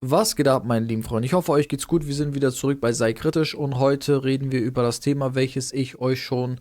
Was geht ab, meine lieben Freunde? Ich hoffe, euch geht's gut. Wir sind wieder zurück bei Sei Kritisch und heute reden wir über das Thema, welches ich euch schon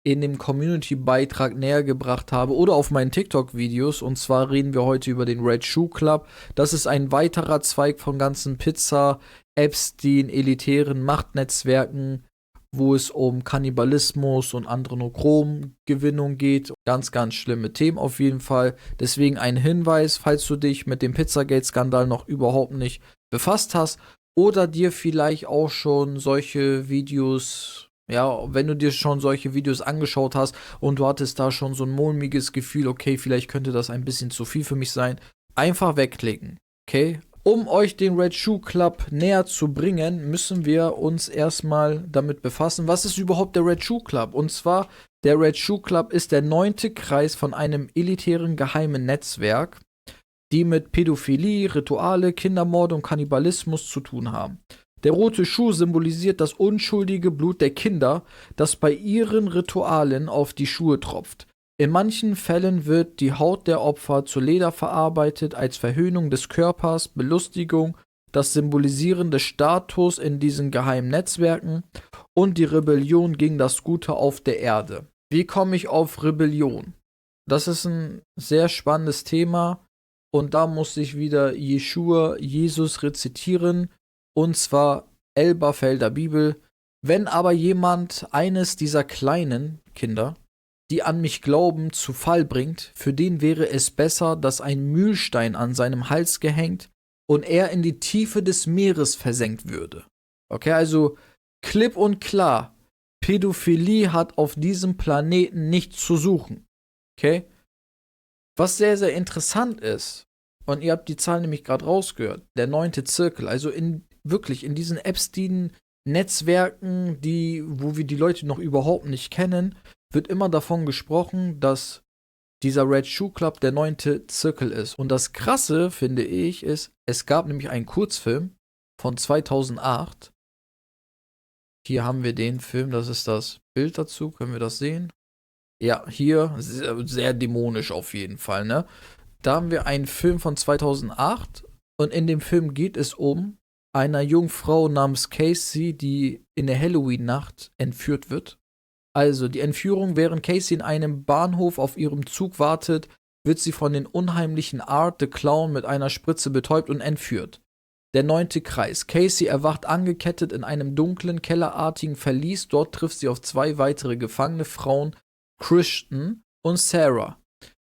in dem Community-Beitrag näher gebracht habe oder auf meinen TikTok-Videos. Und zwar reden wir heute über den Red Shoe Club. Das ist ein weiterer Zweig von ganzen Pizza, Epstein, elitären Machtnetzwerken, wo es um Kannibalismus und Adrenochrom-Gewinnung geht. Ganz, ganz schlimme Themen auf jeden Fall. Deswegen ein Hinweis, falls du dich mit dem Pizzagate-Skandal noch überhaupt nicht befasst hast oder dir vielleicht auch schon solche Videos, ja, wenn du dir schon solche Videos angeschaut hast und du hattest da schon so ein mulmiges Gefühl, okay, vielleicht könnte das ein bisschen zu viel für mich sein, einfach wegklicken, okay? Um euch den Red Shoe Club näher zu bringen, müssen wir uns erstmal damit befassen, was ist überhaupt der Red Shoe Club? Und zwar, der Red Shoe Club ist der 9. Kreis von einem elitären geheimen Netzwerk, die mit Pädophilie, Rituale, Kindermord und Kannibalismus zu tun haben. Der rote Schuh symbolisiert das unschuldige Blut der Kinder, das bei ihren Ritualen auf die Schuhe tropft. In manchen Fällen wird die Haut der Opfer zu Leder verarbeitet, als Verhöhnung des Körpers, Belustigung, das Symbolisieren des Status in diesen geheimen Netzwerken und die Rebellion gegen das Gute auf der Erde. Wie komme ich auf Rebellion? Das ist ein sehr spannendes Thema und da muss ich wieder Jesus rezitieren, und zwar Elberfelder Bibel. Wenn aber jemand eines dieser kleinen Kinder, die an mich glauben, zu Fall bringt, für den wäre es besser, dass ein Mühlstein an seinem Hals gehängt und er in die Tiefe des Meeres versenkt würde. Okay, also klipp und klar, Pädophilie hat auf diesem Planeten nichts zu suchen. Okay? Was sehr, sehr interessant ist, und ihr habt die Zahl nämlich gerade rausgehört, der 9. Zirkel, also wirklich in diesen Epstein-Netzwerken, wo wir die Leute noch überhaupt nicht kennen, wird immer davon gesprochen, dass dieser Red Shoe Club der 9. Zirkel ist. Und das Krasse, finde ich, ist, es gab nämlich einen Kurzfilm von 2008. Hier haben wir den Film, das ist das Bild dazu, können wir das sehen? Ja, hier, sehr, sehr dämonisch auf jeden Fall, ne? Da haben wir einen Film von 2008 und in dem Film geht es um eine junge Frau namens Casey, die in der Halloween-Nacht entführt wird. Also, die Entführung, während Casey in einem Bahnhof auf ihrem Zug wartet, wird sie von den unheimlichen Art the Clown mit einer Spritze betäubt und entführt. Der 9. Kreis. Casey erwacht angekettet in einem dunklen, kellerartigen Verlies. Dort trifft sie auf 2 weitere gefangene Frauen, Kristen und Sarah.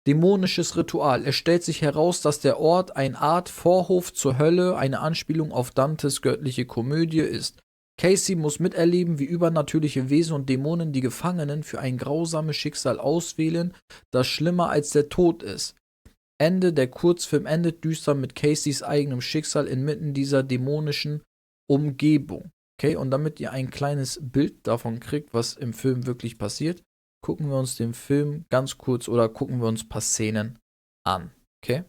Dämonisches Ritual. Es stellt sich heraus, dass der Ort eine Art Vorhof zur Hölle, eine Anspielung auf Dantes göttliche Komödie ist. Casey muss miterleben, wie übernatürliche Wesen und Dämonen die Gefangenen für ein grausames Schicksal auswählen, das schlimmer als der Tod ist. Ende. Der Kurzfilm endet düster mit Caseys eigenem Schicksal inmitten dieser dämonischen Umgebung. Okay, und damit ihr ein kleines Bild davon kriegt, was im Film wirklich passiert, gucken wir uns den Film ganz kurz oder gucken wir uns ein paar Szenen an. Okay?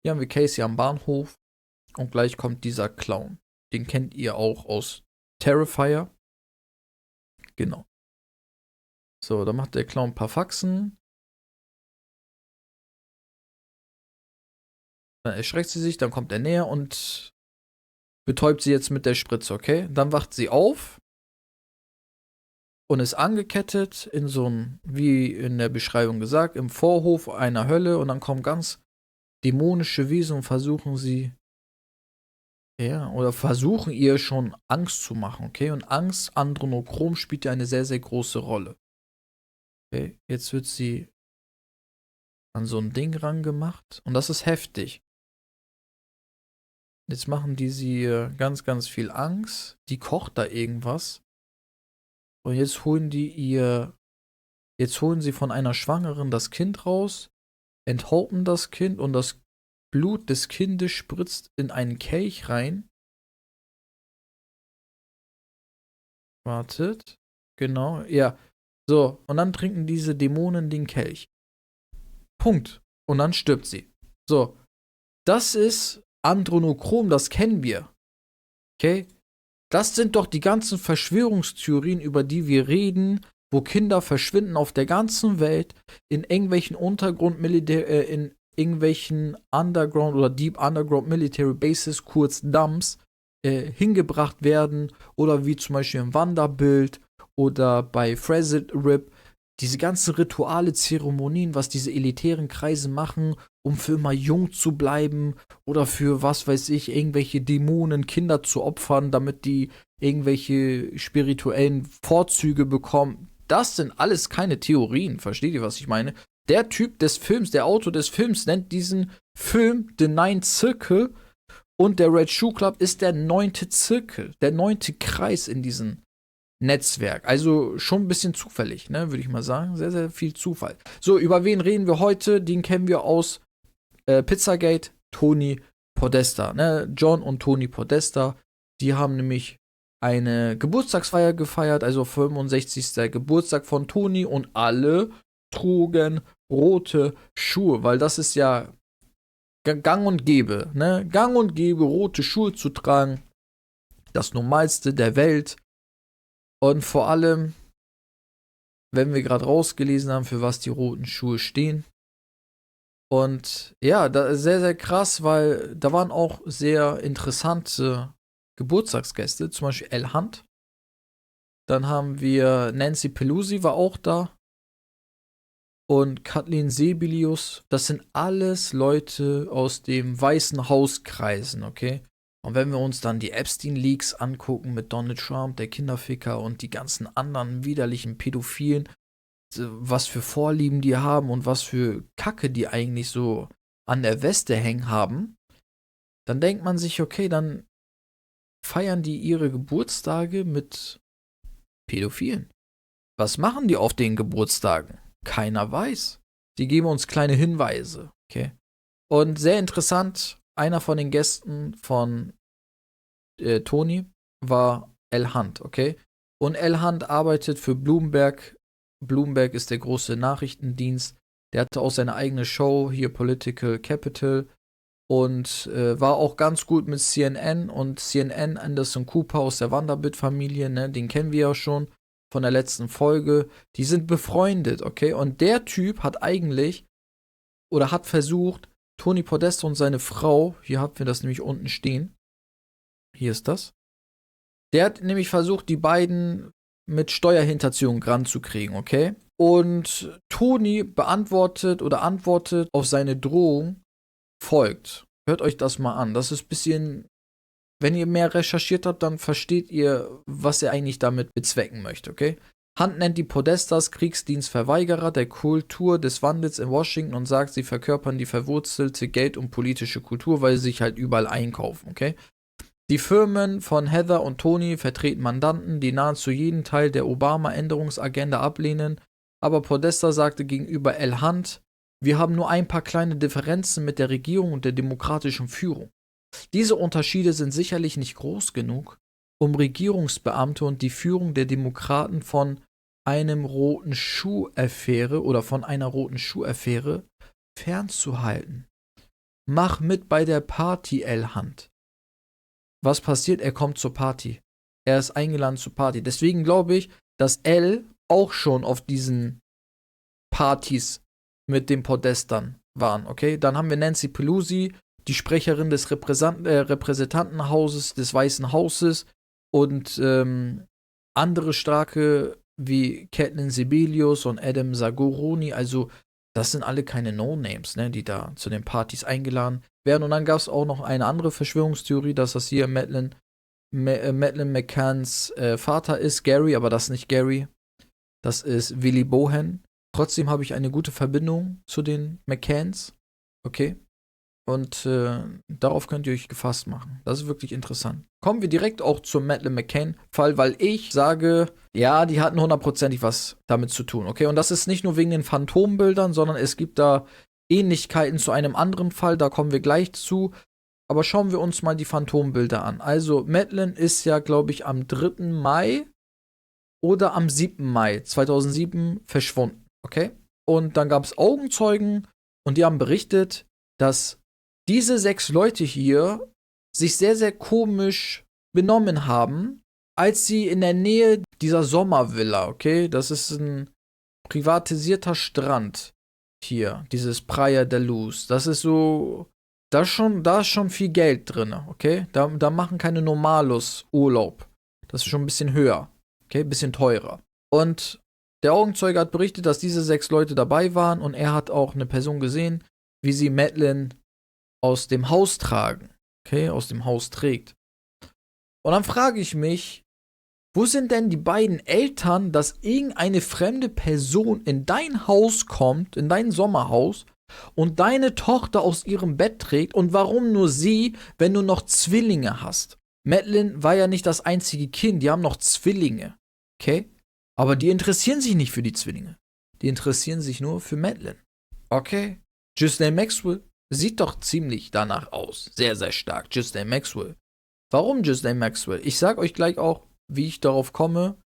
Hier haben wir Casey am Bahnhof und gleich kommt dieser Clown. Den kennt ihr auch aus Terrifier. Genau. So, da macht der Clown ein paar Faxen. Dann erschreckt sie sich, dann kommt er näher und betäubt sie jetzt mit der Spritze, okay? Dann wacht sie auf und ist angekettet in so einem, wie in der Beschreibung gesagt, im Vorhof einer Hölle und dann kommen ganz dämonische Wesen und versuchen ihr schon Angst zu machen, okay? Und Angst, Adrenochrom spielt ja eine sehr, sehr große Rolle. Okay, jetzt wird sie an so ein Ding rangemacht und das ist heftig. Jetzt machen die sie ganz, ganz viel Angst. Die kocht da irgendwas. Und jetzt holen sie von einer Schwangeren das Kind raus, enthaupten das Kind und das Blut des Kindes spritzt in einen Kelch rein. Wartet. Genau, ja. So, und dann trinken diese Dämonen den Kelch. Punkt. Und dann stirbt sie. So, das ist Adrenochrom, das kennen wir. Okay? Das sind doch die ganzen Verschwörungstheorien, über die wir reden, wo Kinder verschwinden auf der ganzen Welt, in irgendwelchen irgendwelchen Underground oder Deep Underground Military Bases, kurz DUMBs, hingebracht werden, oder wie zum Beispiel im Wanderbild oder bei Frazzled Rip, diese ganzen Rituale, Zeremonien, was diese elitären Kreise machen, um für immer jung zu bleiben oder für, was weiß ich, irgendwelche Dämonen, Kinder zu opfern, damit die irgendwelche spirituellen Vorzüge bekommen. Das sind alles keine Theorien, versteht ihr, was ich meine? Der Typ des Films, der Autor des Films nennt diesen Film The Ninth Circle, und der Red Shoe Club ist der 9. Zirkel, der 9. Kreis in diesem Netzwerk. Also schon ein bisschen zufällig, ne, würde ich mal sagen. Sehr, sehr viel Zufall. So, über wen reden wir heute? Den kennen wir aus Pizzagate, Tony Podesta. Ne? John und Tony Podesta, die haben nämlich eine Geburtstagsfeier gefeiert, also 65. Geburtstag von Tony, und alle trugen rote Schuhe, weil das ist ja gang und gäbe, ne? Gang und gäbe, rote Schuhe zu tragen. Das Normalste der Welt. Und vor allem, wenn wir gerade rausgelesen haben, für was die roten Schuhe stehen. Und ja, da ist sehr, sehr krass, weil da waren auch sehr interessante Geburtstagsgäste, zum Beispiel Elle Hunt. Dann haben wir Nancy Pelosi war auch da. Und Kathleen Sebelius. Das sind alles Leute aus dem Weißen Hauskreisen, okay? Und wenn wir uns dann die Epstein-Leaks angucken mit Donald Trump, der Kinderficker, und die ganzen anderen widerlichen Pädophilen, was für Vorlieben die haben und was für Kacke die eigentlich so an der Weste hängen haben, dann denkt man sich, okay, dann feiern die ihre Geburtstage mit Pädophilen. Was machen die auf den Geburtstagen? Keiner weiß. Die geben uns kleine Hinweise, okay? Und sehr interessant, einer von den Gästen von Tony war Elle Hunt, okay? Und Elle Hunt arbeitet für Bloomberg. Bloomberg ist der große Nachrichtendienst. Der hatte auch seine eigene Show, hier Political Capital. Und war auch ganz gut mit CNN. Und CNN, Anderson Cooper aus der Vanderbilt-Familie, ne, den kennen wir ja schon von der letzten Folge. Die sind befreundet, okay? Und der Typ hat eigentlich, oder hat versucht, Tony Podesta und seine Frau, hier haben wir das nämlich unten stehen, hier ist das, der hat nämlich versucht, die beiden mit Steuerhinterziehung ranzukriegen, okay? Und Tony beantwortet oder antwortet auf seine Drohung folgt. Hört euch das mal an. Das ist ein bisschen, wenn ihr mehr recherchiert habt, dann versteht ihr, was er eigentlich damit bezwecken möchte, okay? Hunt nennt die Podestas Kriegsdienstverweigerer der Kultur des Wandels in Washington und sagt, sie verkörpern die verwurzelte Geld- und politische Kultur, weil sie sich halt überall einkaufen, okay? Die Firmen von Heather und Tony vertreten Mandanten, die nahezu jeden Teil der Obama-Änderungsagenda ablehnen, aber Podesta sagte gegenüber Elle Hunt, wir haben nur ein paar kleine Differenzen mit der Regierung und der demokratischen Führung. Diese Unterschiede sind sicherlich nicht groß genug, um Regierungsbeamte und die Führung der Demokraten von einem roten Schuh-Affäre oder von einer roten Schuh-Affäre fernzuhalten. Mach mit bei der Party, Elle Hunt. Was passiert? Er kommt zur Party. Er ist eingeladen zur Party. Deswegen glaube ich, dass Elle auch schon auf diesen Partys mit den Podestern waren, okay? Dann haben wir Nancy Pelosi, die Sprecherin des Repräsentantenhauses, des Weißen Hauses, und andere starke wie Kathleen Sebelius und Adam Zagoroni. Also das sind alle keine No-Names, ne, die da zu den Partys eingeladen werden. Und dann gab es auch noch eine andere Verschwörungstheorie, dass das hier Madeleine McCanns Vater ist, Gary, aber das ist nicht Gary. Das ist Willy Bohan. Trotzdem habe ich eine gute Verbindung zu den McCanns, okay? Und darauf könnt ihr euch gefasst machen. Das ist wirklich interessant. Kommen wir direkt auch zum Madeleine McCann-Fall, weil ich sage, ja, die hatten hundertprozentig was damit zu tun, okay? Und das ist nicht nur wegen den Phantombildern, sondern es gibt da Ähnlichkeiten zu einem anderen Fall, da kommen wir gleich zu. Aber schauen wir uns mal die Phantombilder an. Also, Madeleine ist ja, glaube ich, am 3. Mai oder am 7. Mai 2007 verschwunden, okay? Und dann gab es Augenzeugen und die haben berichtet, dass diese 6 Leute hier sich sehr, sehr komisch benommen haben, als sie in der Nähe dieser Sommervilla, okay, das ist ein privatisierter Strand, hier, dieses Praia de Luz, das ist so, da ist schon viel Geld drin, okay? Da machen keine Normalos Urlaub. Das ist schon ein bisschen höher, okay? Ein bisschen teurer. Und der Augenzeuge hat berichtet, dass diese 6 Leute dabei waren und er hat auch eine Person gesehen, wie sie Madeleine aus dem Haus tragen, okay? Aus dem Haus trägt. Und dann frage ich mich, wo sind denn die beiden Eltern, dass irgendeine fremde Person in dein Haus kommt, in dein Sommerhaus und deine Tochter aus ihrem Bett trägt und warum nur sie, wenn du noch Zwillinge hast? Madeleine war ja nicht das einzige Kind, die haben noch Zwillinge, okay? Aber die interessieren sich nicht für die Zwillinge. Die interessieren sich nur für Madeleine, okay? Ghislaine Maxwell sieht doch ziemlich danach aus, sehr, sehr stark, Ghislaine Maxwell. Warum Ghislaine Maxwell? Ich sag euch gleich auch, wie ich darauf komme,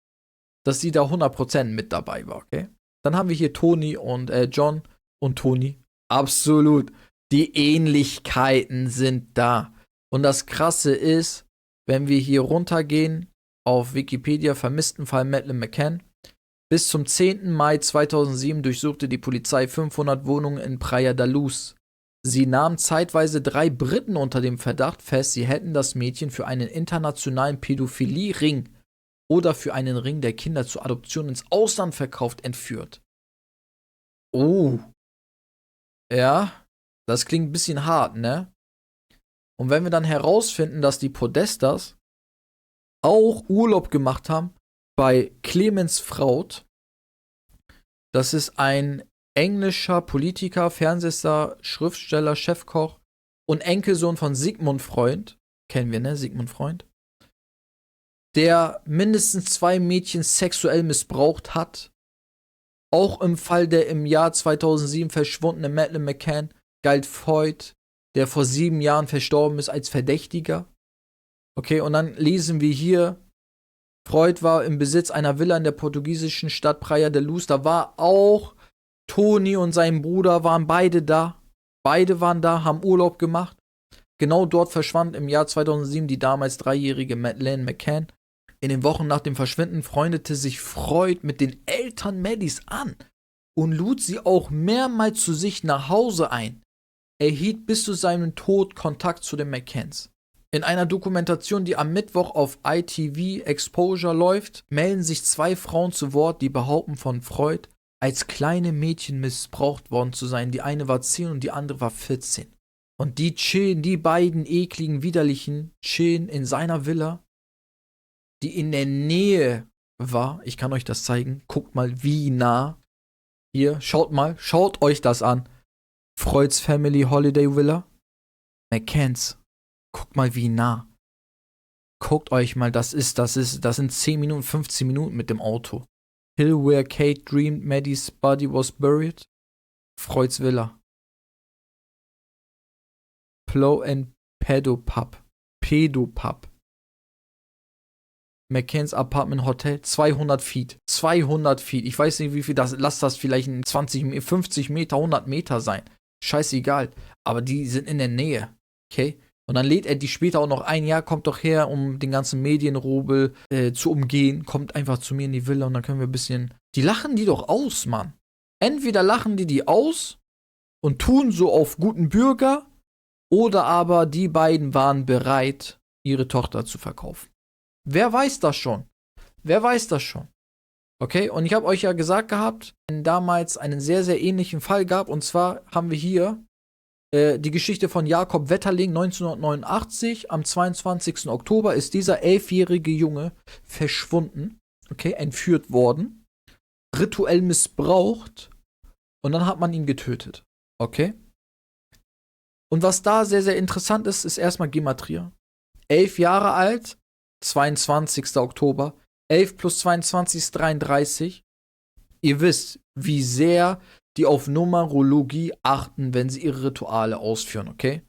dass sie da 100% mit dabei war, okay? Dann haben wir hier Toni und John und Toni. Absolut. Die Ähnlichkeiten sind da. Und das Krasse ist, wenn wir hier runtergehen auf Wikipedia, Vermisstenfall Madeleine McCann. Bis zum 10. Mai 2007 durchsuchte die Polizei 500 Wohnungen in Praia da Luz. Sie nahm zeitweise 3 Briten unter dem Verdacht fest, sie hätten das Mädchen für einen internationalen Pädophilie-Ring oder für einen Ring, der Kinder zur Adoption ins Ausland verkauft, entführt. Oh. Ja, das klingt ein bisschen hart, ne? Und wenn wir dann herausfinden, dass die Podestas auch Urlaub gemacht haben bei Clemens Fraud, das ist ein englischer Politiker, Fernsehstar, Schriftsteller, Chefkoch und Enkelsohn von Sigmund Freud, kennen wir, ne, Sigmund Freud, der mindestens 2 Mädchen sexuell missbraucht hat. Auch im Fall der im Jahr 2007 verschwundene Madeleine McCann galt Freud, der vor 7 Jahren verstorben ist, als Verdächtiger. Okay, und dann lesen wir hier, Freud war im Besitz einer Villa in der portugiesischen Stadt Praia de Luz. Da war auch Toni und sein Bruder, waren beide da. Beide waren da, haben Urlaub gemacht. Genau dort verschwand im Jahr 2007 die damals 3-jährige Madeleine McCann. In den Wochen nach dem Verschwinden freundete sich Freud mit den Eltern Maddies an und lud sie auch mehrmals zu sich nach Hause ein. Er hielt bis zu seinem Tod Kontakt zu den McCanns. In einer Dokumentation, die am Mittwoch auf ITV Exposure läuft, melden sich 2 Frauen zu Wort, die behaupten, von Freud als kleine Mädchen missbraucht worden zu sein. Die eine war 10 und die andere war 14. Und die chillen, die beiden ekligen, widerlichen, chillen in seiner Villa, die in der Nähe war. Ich kann euch das zeigen. Guckt mal, wie nah. Hier, schaut euch das an. Freuds Family Holiday Villa. McCanns. Guckt mal, wie nah. Guckt euch mal, das sind 10 Minuten, 15 Minuten mit dem Auto. Hill where Kate dreamed Maddie's body was buried. Freuds Villa. Plow and Pedopub. McCanns Apartment Hotel, 200 Feet. 200 Feet. Ich weiß nicht, wie viel das, lasst das vielleicht 20, 50 Meter, 100 Meter sein. Scheißegal. Aber die sind in der Nähe. Okay? Und dann lädt er die später auch noch ein. Ja, kommt doch her, um den ganzen Medienrubel zu umgehen. Kommt einfach zu mir in die Villa und dann können wir ein bisschen. Die lachen die doch aus, Mann. Entweder lachen die aus und tun so auf guten Bürger, oder aber die beiden waren bereit, ihre Tochter zu verkaufen. Wer weiß das schon? Wer weiß das schon? Okay, und ich habe euch ja gesagt gehabt, damals einen sehr, sehr ähnlichen Fall gab. Und zwar haben wir hier die Geschichte von Jakob Wetterling 1989. Am 22. Oktober ist dieser 11-jährige Junge verschwunden, okay, entführt worden, rituell missbraucht und dann hat man ihn getötet, okay? Und was da sehr, sehr interessant ist, ist erstmal Gematria. 11 Jahre alt, 22. Oktober, 11 plus 22 ist 33. Ihr wisst, wie sehr die auf Numerologie achten, wenn sie ihre Rituale ausführen, okay?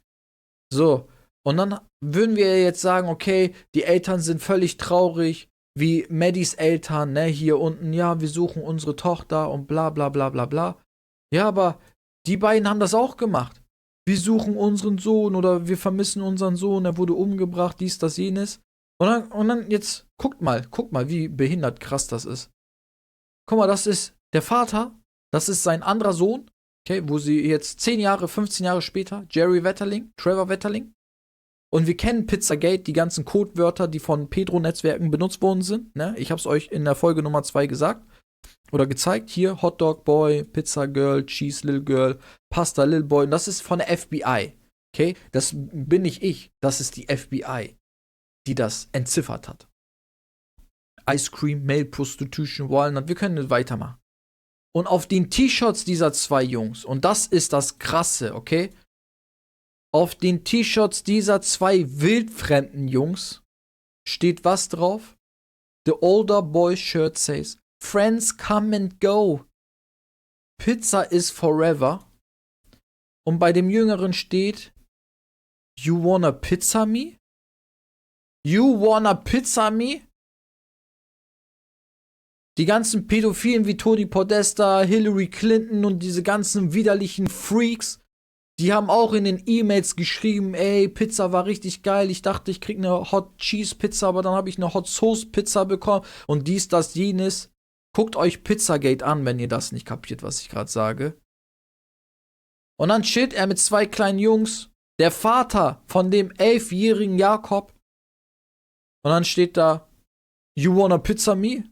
So, und dann würden wir jetzt sagen, okay, die Eltern sind völlig traurig, wie Maddies Eltern, ne, hier unten, ja, wir suchen unsere Tochter und bla bla bla bla bla. Ja, aber die beiden haben das auch gemacht. Wir suchen unseren Sohn oder wir vermissen unseren Sohn, er wurde umgebracht, dies, das, jenes. Und dann jetzt, guckt mal, wie behindert krass das ist. Guck mal, das ist der Vater, das ist sein anderer Sohn, Okay, wo sie jetzt 10 Jahre, 15 Jahre später, Trevor Wetterling. Und wir kennen Pizzagate, die ganzen Codewörter, die von Pedro-Netzwerken benutzt worden sind. Ne? Ich habe es euch in der Folge Nummer 2 gesagt oder gezeigt. Hier Hotdog Boy, Pizza Girl, Cheese Little Girl, Pasta Little Boy. Und das ist von der FBI. Okay, das bin nicht ich. Das ist die FBI, die das entziffert hat. Ice Cream, Male Prostitution, Walnut. Wir können nicht weitermachen. Und auf den T-Shirts dieser 2 Jungs, und das ist das Krasse, okay? Auf den T-Shirts dieser 2 wildfremden Jungs steht was drauf? The older boy shirt says, Friends come and go. Pizza is forever. Und bei dem Jüngeren steht, You wanna pizza me? You wanna pizza me? Die ganzen Pädophilen wie Tony Podesta, Hillary Clinton und diese ganzen widerlichen Freaks, die haben auch in den E-Mails geschrieben, ey, Pizza war richtig geil, ich dachte, ich krieg eine Hot Cheese Pizza, aber dann habe ich eine Hot Sauce Pizza bekommen und dies, das, jenes. Guckt euch Pizzagate an, wenn ihr das nicht kapiert, was ich gerade sage. Und dann chillt er mit 2 kleinen Jungs, der Vater von dem 11-jährigen Jakob. Und dann steht da, You wanna pizza me?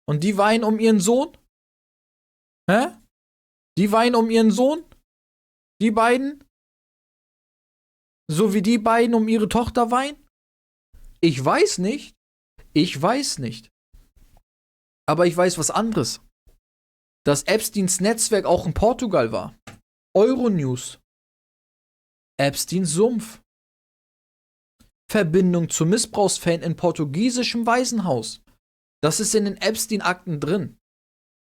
Und die weinen um ihren Sohn? Hä? Die weinen um ihren Sohn? Die beiden? So wie die beiden um ihre Tochter weinen? Ich weiß nicht. Ich weiß nicht. Aber ich weiß was anderes. Dass Epsteins Netzwerk auch in Portugal war. Euronews. Epsteins Sumpf. Verbindung zu Missbrauchsfällen in portugiesischem Waisenhaus. Das ist in den Epstein-Akten drin.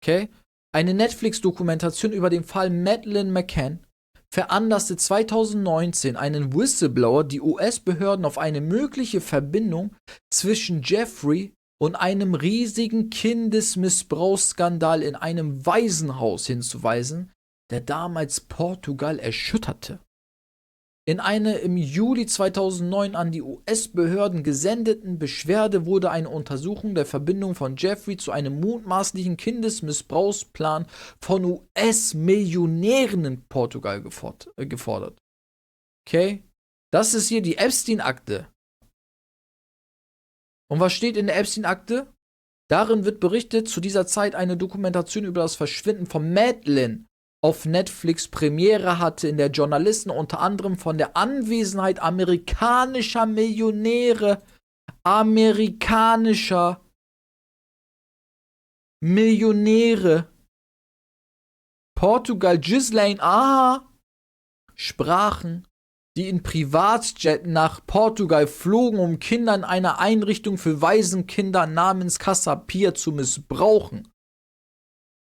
Okay? Eine Netflix-Dokumentation über den Fall Madeleine McCann veranlasste 2019 einen Whistleblower, die US-Behörden auf eine mögliche Verbindung zwischen Jeffrey und einem riesigen Kindesmissbrauchsskandal in einem Waisenhaus hinzuweisen, der damals Portugal erschütterte. In einer im Juli 2009 an die US-Behörden gesendeten Beschwerde wurde eine Untersuchung der Verbindung von Jeffrey zu einem mutmaßlichen Kindesmissbrauchsplan von US-Millionären in Portugal gefordert. Okay? Das ist hier die Epstein-Akte. Und was steht in der Epstein-Akte? Darin wird berichtet, zu dieser Zeit eine Dokumentation über das Verschwinden von Madeleine auf Netflix Premiere hatte, in der Journalisten unter anderem von der Anwesenheit amerikanischer Millionäre, Portugal, Ghislaine, sprachen, die in Privatjet nach Portugal flogen, um Kinder in einer Einrichtung für Waisenkinder namens Casa Pia zu missbrauchen.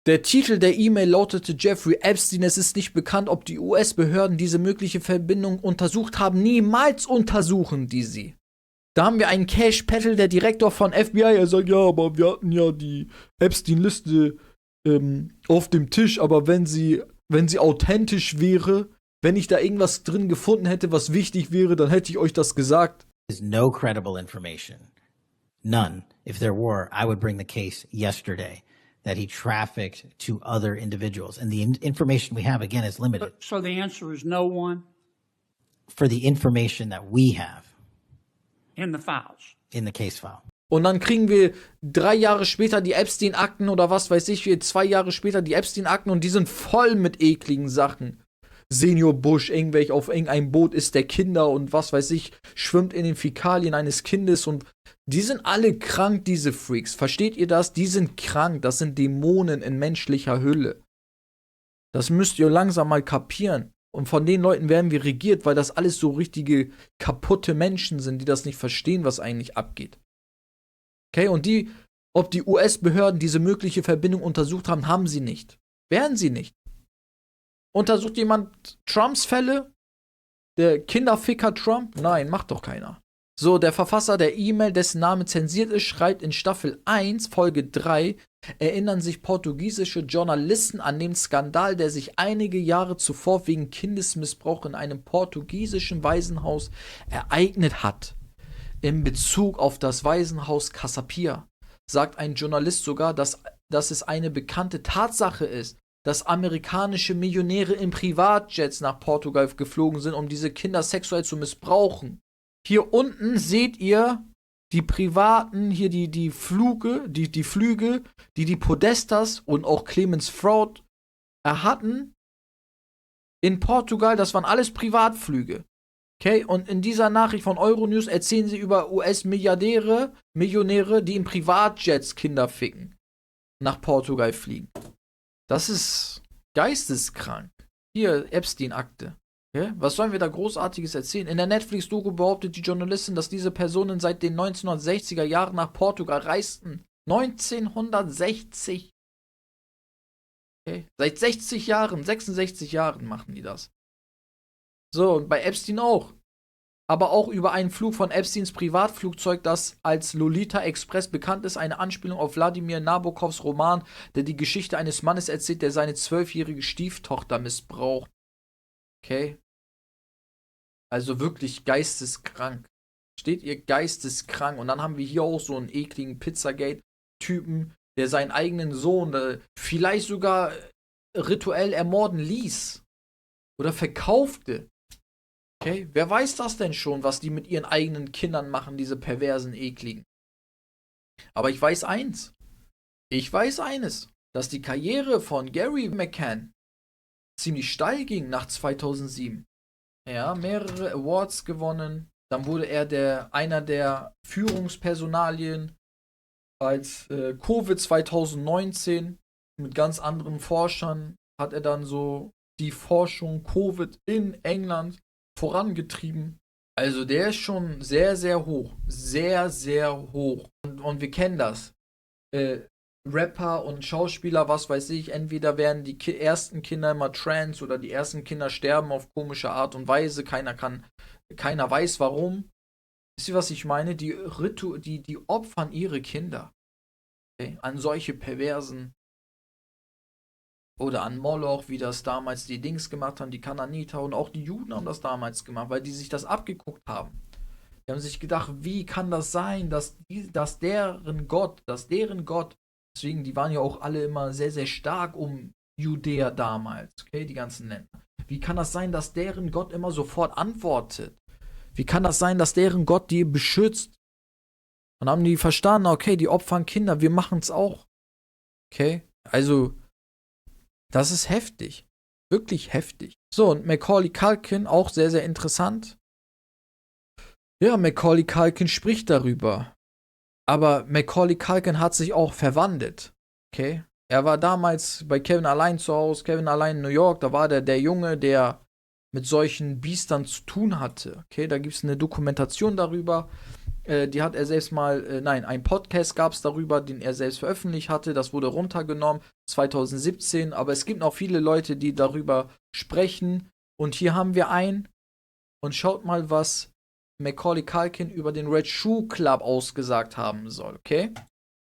Der Titel der E-Mail lautete Jeffrey Epstein, es ist nicht bekannt, ob die US-Behörden diese mögliche Verbindung untersucht haben. Niemals untersuchen die sie. Da haben wir einen Cash Patel, der Direktor von FBI, er sagt, ja, aber wir hatten ja die Epstein-Liste auf dem Tisch, aber wenn sie authentisch wäre, wenn ich da irgendwas drin gefunden hätte, was wichtig wäre, dann hätte ich euch das gesagt. There's no credible information. None. If there were, I would bring the case yesterday that he trafficked to other individuals. And the information we have, again, is limited. So the answer is no one? For the information that we have. In the files? In the case file. Und dann kriegen wir 3 Jahre später die Epstein-Akten oder was weiß ich, 2 Jahre später die Epstein-Akten und die sind voll mit ekligen Sachen. Senior Bush, auf irgendeinem Boot ist der Kinder und was weiß ich, schwimmt in den Fäkalien eines Kindes und die sind alle krank, diese Freaks. Versteht ihr das? Die sind krank, das sind Dämonen in menschlicher Hülle. Das müsst ihr langsam mal kapieren. Und von den Leuten werden wir regiert, weil das alles so richtige kaputte Menschen sind, die das nicht verstehen, was eigentlich abgeht. Okay, und ob die US-Behörden diese mögliche Verbindung untersucht haben, haben sie nicht. Werden sie nicht. Untersucht jemand Trumps Fälle? Der Kinderficker Trump? Nein, macht doch keiner. So, der Verfasser der E-Mail, dessen Name zensiert ist, schreibt in Staffel 1, Folge 3, erinnern sich portugiesische Journalisten an den Skandal, der sich einige Jahre zuvor wegen Kindesmissbrauch in einem portugiesischen Waisenhaus ereignet hat. In Bezug auf das Waisenhaus Casa Pia sagt ein Journalist sogar, dass es eine bekannte Tatsache ist, dass amerikanische Millionäre in Privatjets nach Portugal geflogen sind, um diese Kinder sexuell zu missbrauchen. Hier unten seht ihr die privaten, hier die Flüge, die Podestas und auch Clemens Fraud hatten in Portugal. Das waren alles Privatflüge. Okay, und in dieser Nachricht von Euronews erzählen sie über US-Millionäre, die in Privatjets Kinder ficken, nach Portugal fliegen. Das ist geisteskrank. Hier, Epstein-Akte. Okay? Was sollen wir da Großartiges erzählen? In der Netflix-Doku behauptet die Journalistin, dass diese Personen seit den 1960er Jahren nach Portugal reisten. 1960. Okay? Seit 60 Jahren, 66 Jahren machen die das. So, und bei Epstein auch. Aber auch über einen Flug von Epsteins Privatflugzeug, das als Lolita Express bekannt ist, eine Anspielung auf Wladimir Nabokovs Roman, der die Geschichte eines Mannes erzählt, der seine 12-jährige Stieftochter missbraucht. Okay? Also wirklich geisteskrank. Steht ihr geisteskrank? Und dann haben wir hier auch so einen ekligen Pizzagate-Typen, der seinen eigenen Sohn vielleicht sogar rituell ermorden ließ. Oder verkaufte. Okay, wer weiß das denn schon, was die mit ihren eigenen Kindern machen, diese perversen Ekligen? Aber ich weiß eins. Ich weiß eines, dass die Karriere von Gary McCann ziemlich steil ging nach 2007. Ja, mehrere Awards gewonnen. Dann wurde er einer der Führungspersonalien als Covid 2019 mit ganz anderen Forschern hat er dann so die Forschung Covid in England vorangetrieben. Also der ist schon sehr, sehr hoch. Sehr, sehr hoch. Und wir kennen das. Rapper und Schauspieler, was weiß ich, entweder werden die ersten Kinder immer trans oder die ersten Kinder sterben auf komische Art und Weise. Keiner weiß warum. Wisst ihr, was ich meine? Die opfern ihre Kinder. Okay? An solche perversen oder an Moloch, wie das damals die Dings gemacht haben, die Kananiter und auch die Juden haben das damals gemacht, weil die sich das abgeguckt haben. Die haben sich gedacht, wie kann das sein, dass deren Gott, deswegen, die waren ja auch alle immer sehr, sehr stark um Judäa damals, okay, die ganzen Länder. Wie kann das sein, dass deren Gott immer sofort antwortet? Wie kann das sein, dass deren Gott die beschützt? Dann haben die verstanden, okay, die opfern Kinder, wir machen es auch. Okay, also das ist heftig. Wirklich heftig. So, und Macaulay Culkin, auch sehr, sehr interessant. Ja, Macaulay Culkin spricht darüber. Aber Macaulay Culkin hat sich auch verwandelt. Okay? Er war damals bei Kevin allein zu Hause, Kevin allein in New York, da war der Junge, der mit solchen Biestern zu tun hatte. Okay, da gibt es eine Dokumentation darüber. Die hat er selbst mal, ein Podcast gab es darüber, den er selbst veröffentlicht hatte. Das wurde runtergenommen, 2017. Aber es gibt noch viele Leute, die darüber sprechen. Und hier haben wir einen. Und schaut mal, was Macaulay Culkin über den Red Shoe Club ausgesagt haben soll, okay?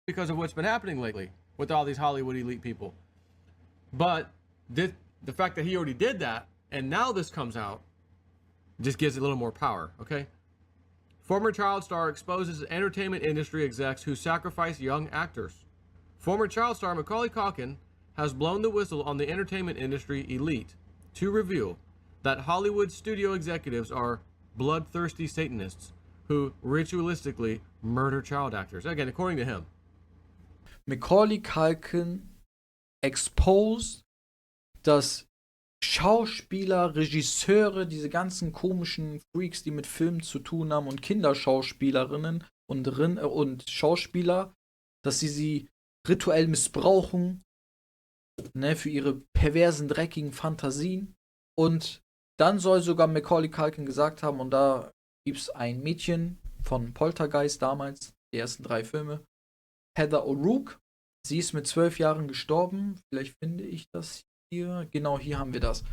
Because of what's been happening lately with all these Hollywood elite people. But the fact that he already did that, and now this comes out, just gives it a little more power, okay? Former child star exposes entertainment industry execs who sacrifice young actors. Former child star Macaulay Culkin has blown the whistle on the entertainment industry elite to reveal that Hollywood studio executives are bloodthirsty Satanists who ritualistically murder child actors. Again, according to him. Macaulay Culkin exposed, dass Schauspieler, Regisseure, diese ganzen komischen Freaks, die mit Filmen zu tun haben und Kinderschauspielerinnen und Schauspieler, dass sie rituell missbrauchen, ne, für ihre perversen, dreckigen Fantasien. Und dann soll sogar Macaulay Culkin gesagt haben, und da gibt es ein Mädchen von Poltergeist damals, die ersten 3 Filme, Heather O'Rourke. Sie ist mit 12 Jahren gestorben. Vielleicht finde ich das hier. Genau, hier haben wir das.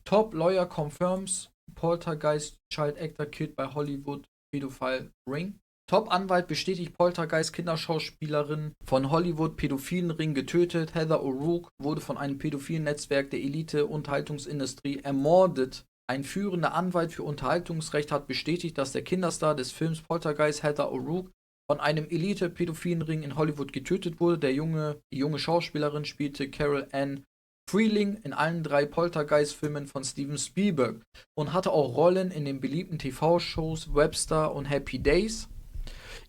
Top Lawyer confirms Poltergeist Child Actor killed by Hollywood Pedophile Ring. Top Anwalt bestätigt Poltergeist Kinderschauspielerin von Hollywood pädophilen Ring getötet. Heather O'Rourke wurde von einem pädophilen Netzwerk der Elite-Unterhaltungsindustrie ermordet. Ein führender Anwalt für Unterhaltungsrecht hat bestätigt, dass der Kinderstar des Films Poltergeist Heather O'Rourke von einem Elite-pädophilen Ring in Hollywood getötet wurde. Die junge Schauspielerin spielte Carol Ann Freeling in allen 3 Poltergeist-Filmen von Steven Spielberg und hatte auch Rollen in den beliebten TV-Shows Webster und Happy Days.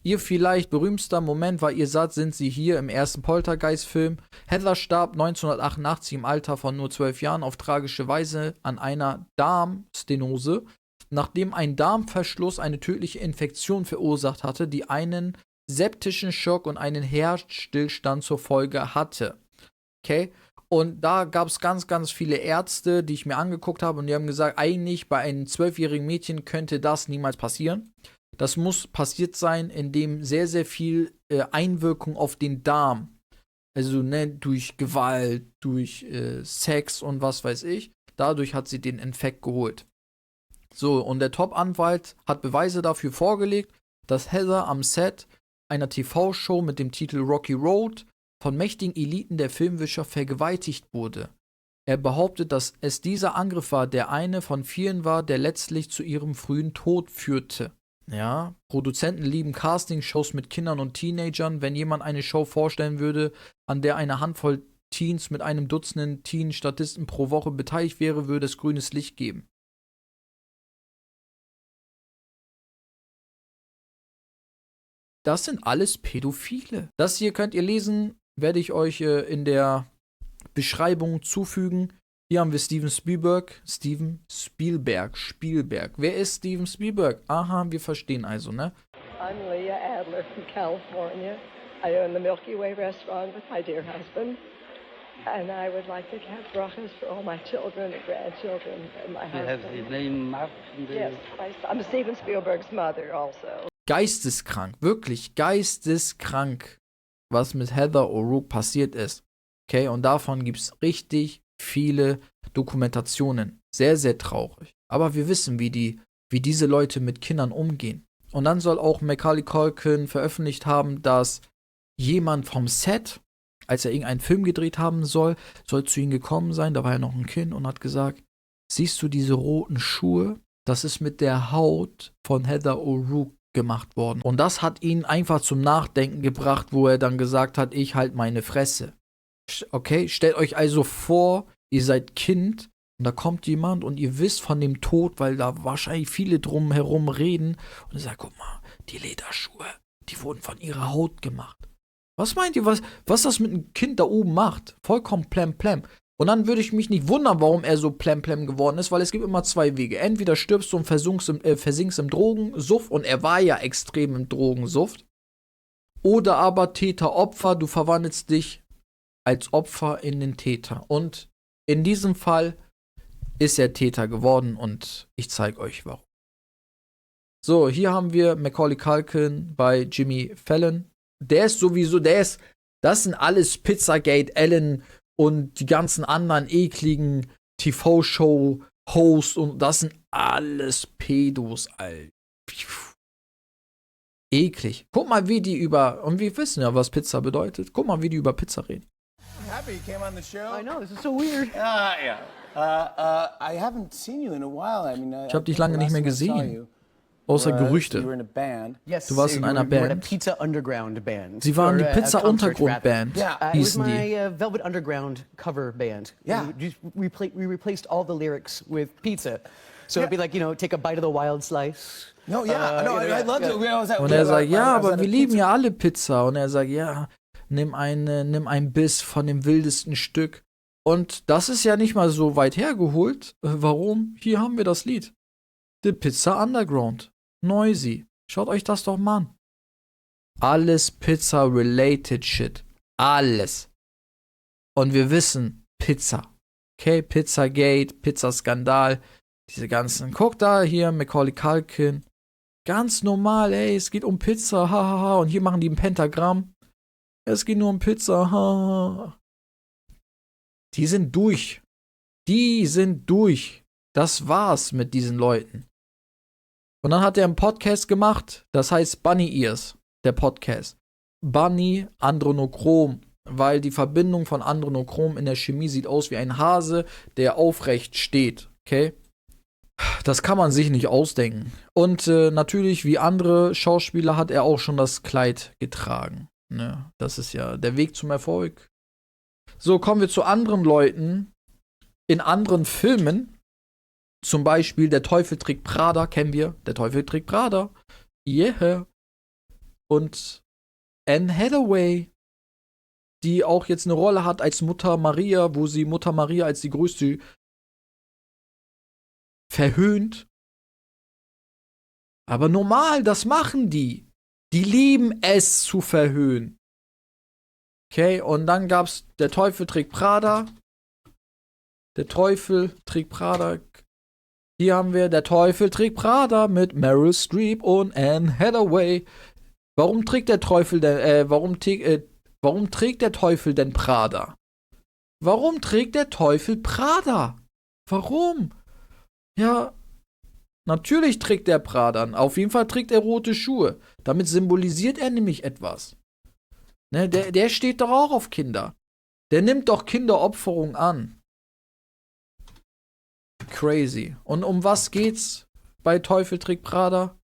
Ihr vielleicht berühmtester Moment war ihr Satz, sind sie hier im ersten Poltergeist-Film. Heather starb 1988 im Alter von nur 12 Jahren auf tragische Weise an einer Darmstenose, nachdem ein Darmverschluss eine tödliche Infektion verursacht hatte, die einen septischen Schock und einen Herzstillstand zur Folge hatte. Okay? Und da gab es ganz, ganz viele Ärzte, die ich mir angeguckt habe und die haben gesagt, eigentlich bei einem 12-jährigen Mädchen könnte das niemals passieren. Das muss passiert sein, indem sehr, sehr viel Einwirkung auf den Darm, also ne, durch Gewalt, durch Sex und was weiß ich, dadurch hat sie den Infekt geholt. So, und der Top-Anwalt hat Beweise dafür vorgelegt, dass Heather am Set einer TV-Show mit dem Titel Rocky Road von mächtigen Eliten der Filmwirtschaft vergewaltigt wurde. Er behauptet, dass es dieser Angriff war, der eine von vielen war, der letztlich zu ihrem frühen Tod führte. Ja, Produzenten lieben Castingshows mit Kindern und Teenagern. Wenn jemand eine Show vorstellen würde, an der eine Handvoll Teens mit einem Dutzend Teen-Statisten pro Woche beteiligt wäre, würde es grünes Licht geben. Das sind alles Pädophile. Das hier könnt ihr lesen, werde ich euch in der Beschreibung zufügen. Hier haben wir Steven Spielberg. Spielberg. Wer ist Steven Spielberg? Aha, wir verstehen also, ne? I'm Leah Adler from California. I own the Milky Way restaurant with my dear husband. And I would like to have brachas for all my children and grandchildren and my You have husband. the name marked in the... Yes, I'm Steven Spielberg's mother also. Geisteskrank, wirklich geisteskrank, was mit Heather O'Rourke passiert ist. Okay, und davon gibt es richtig viele Dokumentationen. Sehr, sehr traurig. Aber wir wissen, wie diese Leute mit Kindern umgehen. Und dann soll auch Macaulay Culkin veröffentlicht haben, dass jemand vom Set, als er irgendeinen Film gedreht haben soll zu ihm gekommen sein, da war er noch ein Kind und hat gesagt, siehst du diese roten Schuhe? Das ist mit der Haut von Heather O'Rourke gemacht worden. Und das hat ihn einfach zum Nachdenken gebracht, wo er dann gesagt hat, ich halt meine Fresse. Okay, stellt euch also vor, ihr seid Kind und da kommt jemand und ihr wisst von dem Tod, weil da wahrscheinlich viele drumherum reden und ihr sagt, guck mal, die Lederschuhe, die wurden von ihrer Haut gemacht. Was meint ihr, was das mit einem Kind da oben macht? Vollkommen plem. Und dann würde ich mich nicht wundern, warum er so plem geworden ist, weil es gibt immer 2 Wege. Entweder stirbst du und versinkst im Drogensuff und er war ja extrem im Drogensuff. Oder aber Täter-Opfer, du verwandelst dich als Opfer in den Täter. Und in diesem Fall ist er Täter geworden und ich zeige euch warum. So, hier haben wir Macaulay Culkin bei Jimmy Fallon. Das sind alles Pizzagate, Ellen und die ganzen anderen ekligen TV-Show-Hosts und das sind alles Pedos, Alter. Eklig. Guck mal, wie die und wir wissen ja, was Pizza bedeutet. Guck mal, wie die über Pizza reden. Happy you came on the show. I know, this is so weird. Yeah. I haven't seen you in a while. I mean, Ich habe dich lange nicht mehr gesehen. Außer You were Gerüchte. in a band. Yes, Du warst in einer you were in a Band. Pizza Underground Band. Sie waren die Or, Pizza a concert, Untergrund rather. Band, Yeah. It was hießen die. my Velvet Underground cover band. Yeah. We replaced all the lyrics with pizza. So it'd be like, take a bite of the wild slice. No, yeah, no, I loved it. Und er sagt, ja, aber wir lieben ja alle Pizza. Und er sagt, ja, nimm einen Biss von dem wildesten Stück. Und das ist ja nicht mal so weit hergeholt. Warum? Hier haben wir das Lied. The Pizza Underground. Noisy. Schaut euch das doch mal an. Alles Pizza-related Shit. Alles. Und wir wissen, Pizza. Okay, Pizzagate, Pizzaskandal. Diese ganzen. Guck da, hier, Macaulay Culkin. Ganz normal, ey, es geht um Pizza, hahaha. Und hier machen die ein Pentagramm. Es geht nur um Pizza, hahaha. Die sind durch. Das war's mit diesen Leuten. Und dann hat er einen Podcast gemacht, das heißt Bunny Ears, der Podcast. Bunny Adrenochrom, weil die Verbindung von Adrenochrom in der Chemie sieht aus wie ein Hase, der aufrecht steht, okay? Das kann man sich nicht ausdenken. Und natürlich, wie andere Schauspieler, hat er auch schon das Kleid getragen. Ne? Das ist ja der Weg zum Erfolg. So, kommen wir zu anderen Leuten in anderen Filmen. Zum Beispiel Der Teufel trägt Prada, kennen wir. Der Teufel trägt Prada. Yeah. Und Anne Hathaway, die auch jetzt eine Rolle hat als Mutter Maria, wo sie Mutter Maria als die größte verhöhnt. Aber normal, das machen die. Die lieben es zu verhöhnen. Okay, und dann gab's Der Teufel trägt Prada. Der Teufel trägt Prada. Hier haben wir Der Teufel trägt Prada mit Meryl Streep und Anne Hathaway. Warum trägt der Teufel denn, warum trägt der Teufel denn Prada? Warum trägt der Teufel Prada? Warum? Ja, natürlich trägt er Prada. Auf jeden Fall trägt er rote Schuhe. Damit symbolisiert er nämlich etwas. Ne, der steht doch auch auf Kinder. Der nimmt doch Kinderopferung an. Crazy. Und um was geht's bei Teufel trägt Prada?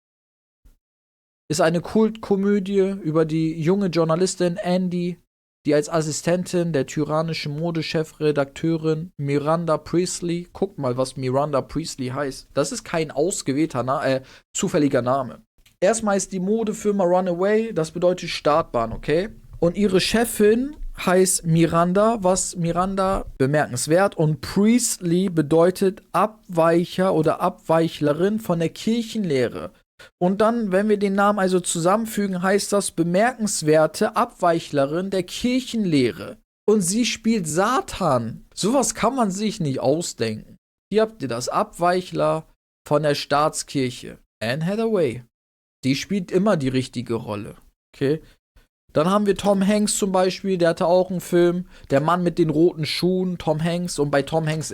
Ist eine Kultkomödie über die junge Journalistin Andy, die als Assistentin der tyrannischen Modechefredakteurin Miranda Priestley, guck mal, was Miranda Priestley heißt. Das ist kein ausgewählter, zufälliger Name. Erstmal ist die Modefirma Runaway, das bedeutet Startbahn, okay? Und ihre Chefin heißt Miranda, was Miranda bemerkenswert, und Priestley bedeutet Abweicher oder Abweichlerin von der Kirchenlehre. Und dann, wenn wir den Namen also zusammenfügen, heißt das bemerkenswerte Abweichlerin der Kirchenlehre. Und sie spielt Satan. Sowas kann man sich nicht ausdenken. Hier habt ihr das Abweichler von der Staatskirche. Anne Hathaway. Die spielt immer die richtige Rolle. Okay. Dann haben wir Tom Hanks zum Beispiel, der hatte auch einen Film, Der Mann mit den roten Schuhen, Tom Hanks. Und bei Tom Hanks,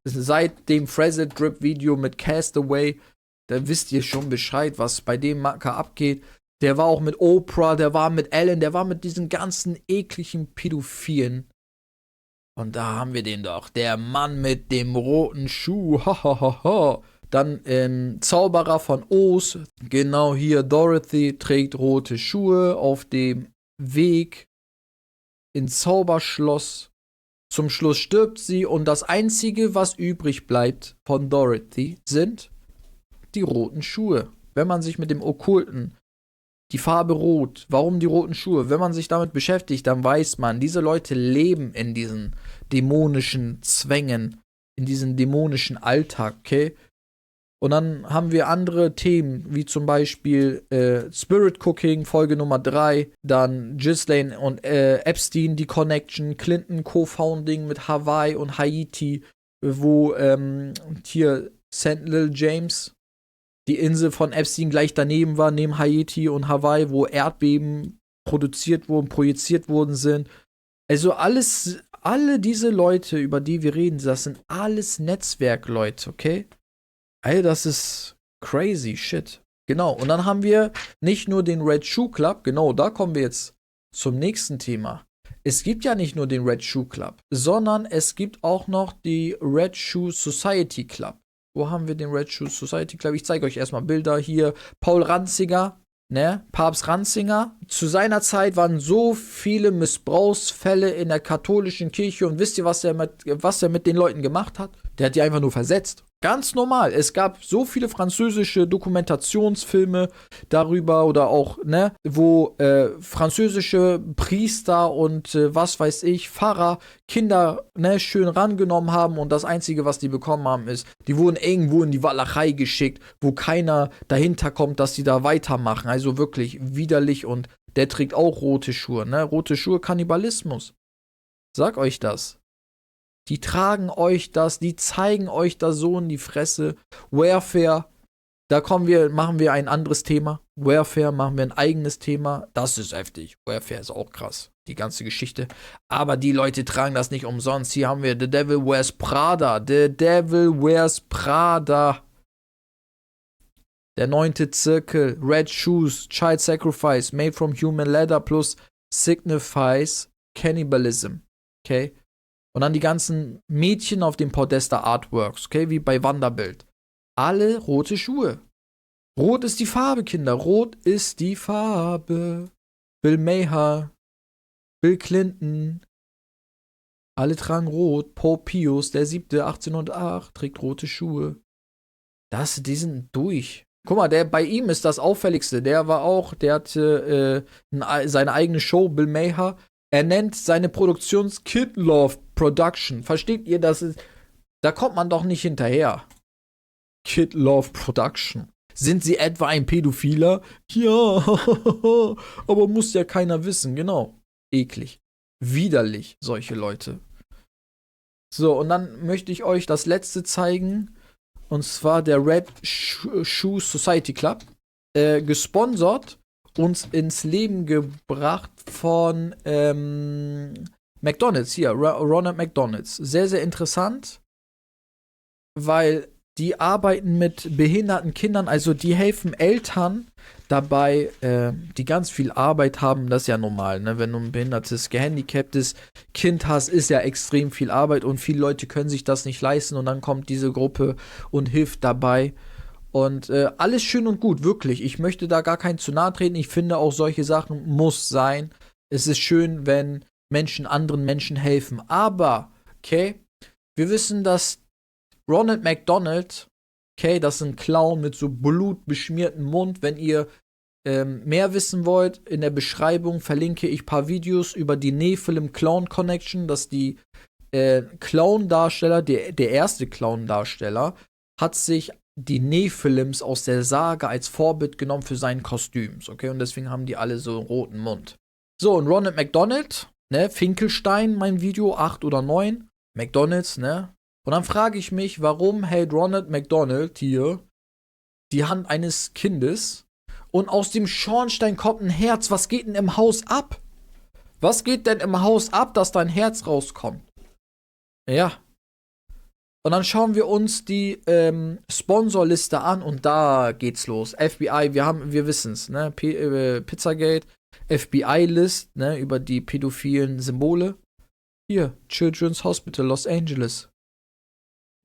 seit dem Frazzle Drip Video mit Castaway, da wisst ihr schon Bescheid, was bei dem Macker abgeht. Der war auch mit Oprah, der war mit Ellen, der war mit diesen ganzen ekligen Pädophilen. Und da haben wir den doch, der Mann mit dem roten Schuh, hahaha. Dann Zauberer von Oz, genau hier, Dorothy trägt rote Schuhe auf dem Weg ins Zauberschloss. Zum Schluss stirbt sie und das Einzige, was übrig bleibt von Dorothy, sind die roten Schuhe. Wenn man sich mit dem Okkulten, die Farbe Rot, warum die roten Schuhe, wenn man sich damit beschäftigt, dann weiß man, diese Leute leben in diesen dämonischen Zwängen, in diesem dämonischen Alltag, okay? Und dann haben wir andere Themen, wie zum Beispiel Spirit Cooking, Folge Nummer 3, dann Ghislaine und Epstein, die Connection, Clinton Co-Founding mit Hawaii und Haiti, wo hier St. Lil James, die Insel von Epstein gleich daneben war, neben Haiti und Hawaii, wo Erdbeben produziert wurden, projiziert worden sind. Also alle diese Leute, über die wir reden, das sind alles Netzwerkleute, okay? Ey, das ist crazy shit. Genau, und dann haben wir nicht nur den Red Shoe Club, genau, da kommen wir jetzt zum nächsten Thema. Es gibt ja nicht nur den Red Shoe Club, sondern es gibt auch noch die Red Shoe Society Club. Wo haben wir den Red Shoe Society Club? Ich zeige euch erstmal Bilder hier. Paul Ranziger, ne? Papst Ranziger. Zu seiner Zeit waren so viele Missbrauchsfälle in der katholischen Kirche und wisst ihr, was er mit den Leuten gemacht hat? Der hat die einfach nur versetzt. Ganz normal. Es gab so viele französische Dokumentationsfilme darüber oder auch, ne, wo französische Priester und was weiß ich, Pfarrer Kinder, ne, schön rangenommen haben und das Einzige, was die bekommen haben, ist, die wurden irgendwo in die Walachei geschickt, wo keiner dahinter kommt, dass die da weitermachen. Also wirklich widerlich und der trägt auch rote Schuhe, ne? Rote Schuhe, Kannibalismus. Sag euch das. Die tragen euch das, die zeigen euch das so in die Fresse. Warfare, machen wir ein anderes Thema. Warfare machen wir ein eigenes Thema. Das ist heftig. Warfare ist auch krass, die ganze Geschichte. Aber die Leute tragen das nicht umsonst. Hier haben wir The Devil Wears Prada. The Devil Wears Prada. Der 9. Zirkel. Red Shoes. Child Sacrifice. Made from Human Leather plus Signifies Cannibalism. Okay? Und dann die ganzen Mädchen auf dem Podesta Artworks, okay, wie bei Vanderbilt. Alle rote Schuhe. Rot ist die Farbe, Kinder. Rot ist die Farbe. Bill Maher, Bill Clinton, Alle tragen rot. Pope Pius, der 7. 1808, trägt rote Schuhe. Die sind durch. Guck mal, bei ihm ist das Auffälligste. Der hatte seine eigene Show, Bill Maher. Er nennt seine Produktion Kid Love Production. Versteht ihr, da kommt man doch nicht hinterher. Kid Love Production. Sind sie etwa ein Pädophiler? Ja, aber muss ja keiner wissen. Genau. Eklig. Widerlich, solche Leute. So, und dann möchte ich euch das letzte zeigen. Und zwar der Red Shoe Society Club. Gesponsert, uns ins Leben gebracht von McDonald's. Hier, Ronald McDonald's. Sehr, sehr interessant. Weil die arbeiten mit behinderten Kindern, also die helfen Eltern dabei, die ganz viel Arbeit haben. Das ist ja normal, ne? Wenn du ein behindertes, gehandicaptes Kind hast, ist ja extrem viel Arbeit und viele Leute können sich das nicht leisten und dann kommt diese Gruppe und hilft dabei. Und alles schön und gut, wirklich. Ich möchte da gar keinen zu nahe treten. Ich finde auch, solche Sachen muss sein. Es ist schön, wenn Menschen anderen Menschen helfen. Aber, okay, wir wissen, dass Ronald McDonald, okay, das ist ein Clown mit so blutbeschmiertem Mund. Wenn ihr mehr wissen wollt, in der Beschreibung verlinke ich ein paar Videos über die Nephilim Clown Connection, dass die Clown-Darsteller, der erste Clown-Darsteller, hat sich die Nephilims aus der Sage als Vorbild genommen für sein Kostüm, okay, und deswegen haben die alle so einen roten Mund. So, und Ronald McDonald, ne, Finkelstein, mein Video, 8 oder 9, McDonald's, ne, und dann frage ich mich, warum hält Ronald McDonald hier die Hand eines Kindes und aus dem Schornstein kommt ein Herz. Was geht denn im Haus ab? Was geht denn im Haus ab, dass da ein Herz rauskommt? Ja. Und dann schauen wir uns die Sponsorliste an und da geht's los. FBI, wir wissen's, ne? Pizzagate, FBI-List, ne? Über die pädophilen Symbole. Hier, Children's Hospital Los Angeles.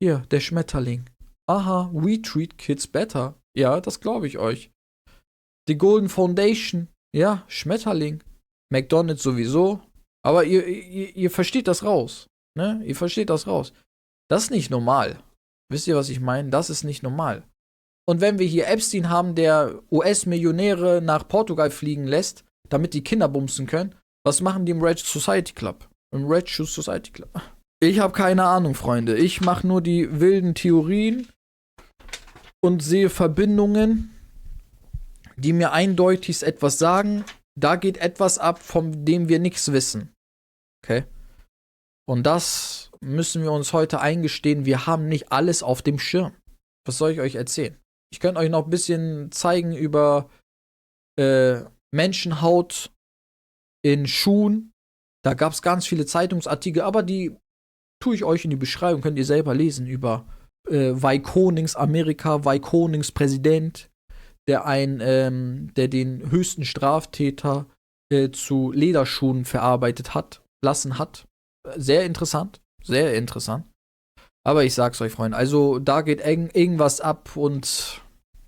Hier, der Schmetterling. Aha, we treat kids better. Ja, das glaube ich euch. Die Golden Foundation. Ja, Schmetterling. McDonald's sowieso. Aber ihr versteht das raus. Ne? Ihr versteht das raus. Das ist nicht normal. Wisst ihr, was ich meine? Das ist nicht normal. Und wenn wir hier Epstein haben, der US-Millionäre nach Portugal fliegen lässt, damit die Kinder bumsen können, was machen die im Red Society Club? Im Red Shoe Society Club. Ich habe keine Ahnung, Freunde. Ich mache nur die wilden Theorien und sehe Verbindungen, die mir eindeutig etwas sagen. Da geht etwas ab, von dem wir nichts wissen. Okay? Und das müssen wir uns heute eingestehen. Wir haben nicht alles auf dem Schirm. Was soll ich euch erzählen? Ich könnte euch noch ein bisschen zeigen über Menschenhaut in Schuhen. Da gab es ganz viele Zeitungsartikel, aber die tue ich euch in die Beschreibung, könnt ihr selber lesen, über Weikonings Amerika, Weikonings Präsident, der den höchsten Straftäter zu Lederschuhen verarbeitet lassen hat. Sehr interessant, sehr interessant. Aber ich sag's euch, Freunde, also da geht irgendwas ab und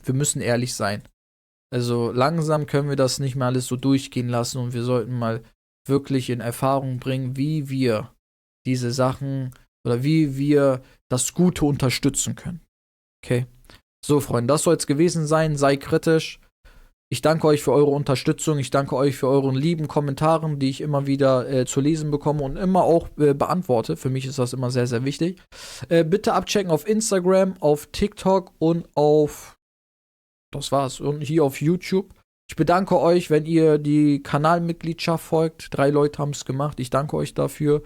wir müssen ehrlich sein. Also langsam können wir das nicht mehr alles so durchgehen lassen und wir sollten mal wirklich in Erfahrung bringen, wie wir diese Sachen oder wie wir das Gute unterstützen können. Okay? So, Freunde, das soll es gewesen sein. Sei kritisch. Ich danke euch für eure Unterstützung. Ich danke euch für euren lieben Kommentaren, die ich immer wieder zu lesen bekomme und immer auch beantworte. Für mich ist das immer sehr, sehr wichtig. Bitte abchecken auf Instagram, auf TikTok und das war's. Und hier auf YouTube. Ich bedanke euch, wenn ihr die Kanalmitgliedschaft folgt. 3 Leute haben es gemacht. Ich danke euch dafür.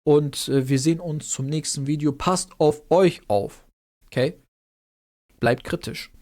Und wir sehen uns zum nächsten Video. Passt auf euch auf. Okay? Bleibt kritisch.